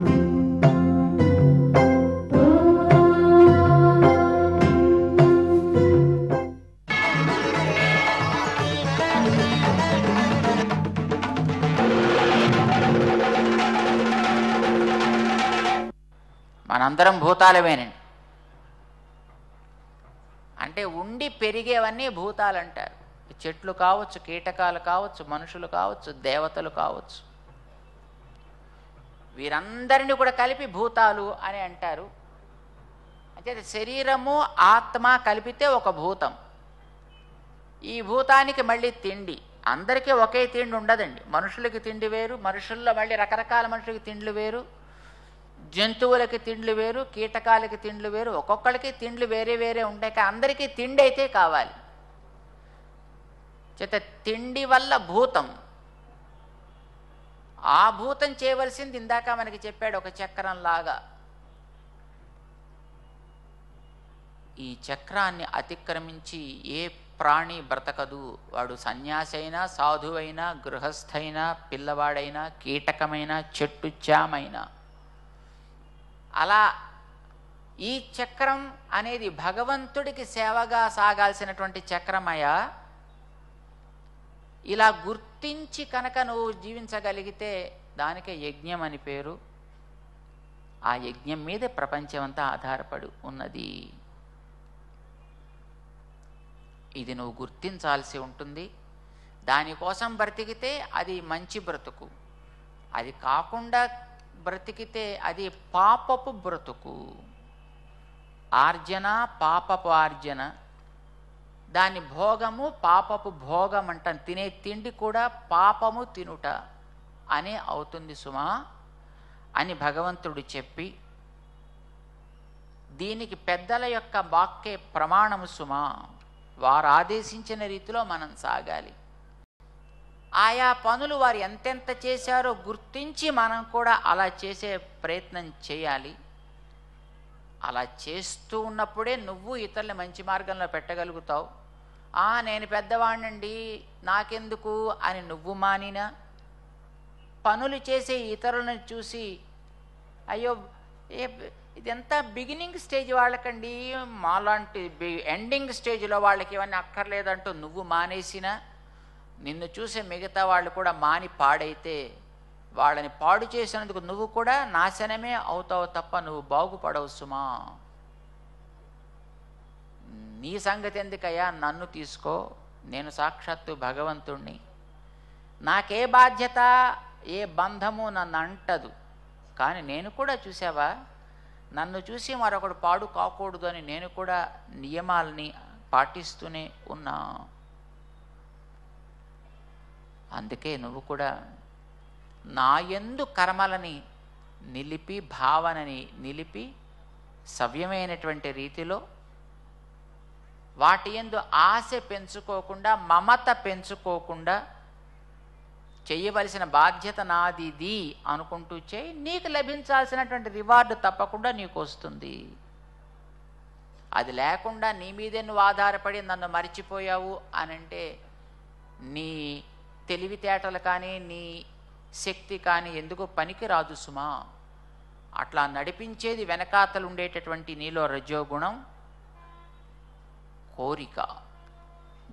మనందరం భూతాలమేనండి. అంటే ఉండి పెరిగేవన్నీ భూతాలు అంటారు. చెట్లు కావచ్చు, కీటకాలు కావచ్చు, మనుషులు కావచ్చు, దేవతలు కావచ్చు, వీరందరినీ కూడా కలిపి భూతాలు అని అంటారు. అంటే శరీరము ఆత్మ కలిపితే ఒక భూతం. ఈ భూతానికి మళ్ళీ తిండి అందరికీ ఒకే తిండి ఉండదండి. మనుషులకి తిండి వేరు, మనుషుల్లో మళ్ళీ రకరకాల మనుషులకి తిండ్లు వేరు, జంతువులకి తిండ్లు వేరు, కీటకాలకి తిండ్లు వేరు, ఒక్కొక్కరికి తిండ్లు వేరే వేరే ఉంటాయి. కానీ అందరికీ తిండి అయితే కావాలి. చేత తిండి వల్ల భూతం, ఆ భూతం చేయవలసింది ఇందాక మనకి చెప్పాడు, ఒక చక్రంలాగా. ఈ చక్రాన్ని అతిక్రమించి ఏ ప్రాణి బ్రతకదు. వాడు సన్యాసి అయినా, సాధువైనా, గృహస్థైనా, పిల్లవాడైనా, కీటకమైన, చెట్టు చామైనా. అలా ఈ చక్రం అనేది భగవంతుడికి సేవగా సాగాల్సినటువంటి చక్రమయ్యా. ఇలా గుర్తించి కనుక నువ్వు జీవించగలిగితే దానికే యజ్ఞం అని పేరు. ఆ యజ్ఞం మీదే ప్రపంచమంతా ఆధారపడి ఉన్నది. ఇది నువ్వు గుర్తించాల్సి ఉంటుంది. దానికోసం బ్రతికితే అది మంచి బ్రతుకు, అది కాకుండా బ్రతికితే అది పాపపు బ్రతుకు. ఆర్జన పాపపు ఆర్జన, దాని భోగము పాపపు భోగం అంటాను. తినే తిండి కూడా పాపము తినుట అనే అవుతుంది సుమా అని భగవంతుడు చెప్పి, దీనికి పెద్దల యొక్క వాక్కే ప్రమాణము సుమా. వారు ఆదేశించిన రీతిలో మనం సాగాలి. ఆయా పనులు వారు ఎంతెంత చేశారో గుర్తించి మనం కూడా అలా చేసే ప్రయత్నం చేయాలి. అలా చేస్తూ ఉన్నప్పుడే నువ్వు ఇతరులని మంచి మార్గంలో పెట్టగలుగుతావు. నేను పెద్దవాడినండి నాకెందుకు అని నువ్వు మానినా, పనులు చేసే ఇతరులను చూసి అయ్యో ఇదంతా బిగినింగ్ స్టేజ్ వాళ్ళకండి, మాలాంటి ఎండింగ్ స్టేజ్లో వాళ్ళకి ఇవన్నీ అక్కర్లేదంటూ నువ్వు మానేసినా, నిన్ను చూసే మిగతా వాళ్ళు కూడా మాని పాడైతే వాళ్ళని పాడు చేసినందుకు నువ్వు కూడా నాశనమే అవుతావు తప్ప నువ్వు బాగుపడవు సుమా. నీ సంగతి ఎందుకయ్యా, నన్ను తీసుకో, నేను సాక్షాత్తు భగవంతుణ్ణి, నాకే బాధ్యత ఏ బంధము నన్ను అంటదు. కానీ నేను కూడా చూసావా, నన్ను చూసి మరొకడు పాడు కాకూడదు అని నేను కూడా నియమాలని పాటిస్తూనే ఉన్నా. అందుకే నువ్వు కూడా నా యందు కర్మలని నిలిపి, భావనని నిలిపి, సవ్యమైనటువంటి రీతిలో వాటి యందు ఆశ పెంచుకోకుండా, మమత పెంచుకోకుండా, చేయవలసిన బాధ్యత నాదిది అనుకుంటూ చేయి. నీకు లభించాల్సినటువంటి రివార్డు తప్పకుండా నీకు వస్తుంది. అది లేకుండా నీ మీదే నువ్వు ఆధారపడి నన్ను మరిచిపోయావు అనంటే నీ తెలివితేటలు కానీ నీ శక్తి కానీ ఎందుకు పనికి రాదు సుమా. అట్లా నడిపించేది వెనకాతలు ఉండేటటువంటి నీలో రజోగుణం, కోరిక.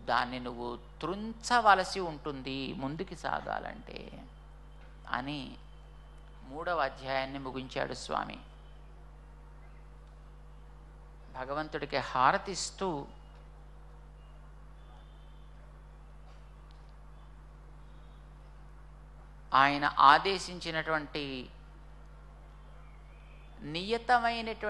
దాన్ని నువ్వు త్రుంచవలసి ఉంటుంది ముందుకి సాగాలంటే అని 3వ అధ్యాయాన్ని ముగించాడు స్వామి. భగవంతుడికి హారతిస్తూ ఆయన ఆదేశించినటువంటి నియతమైనటువంటి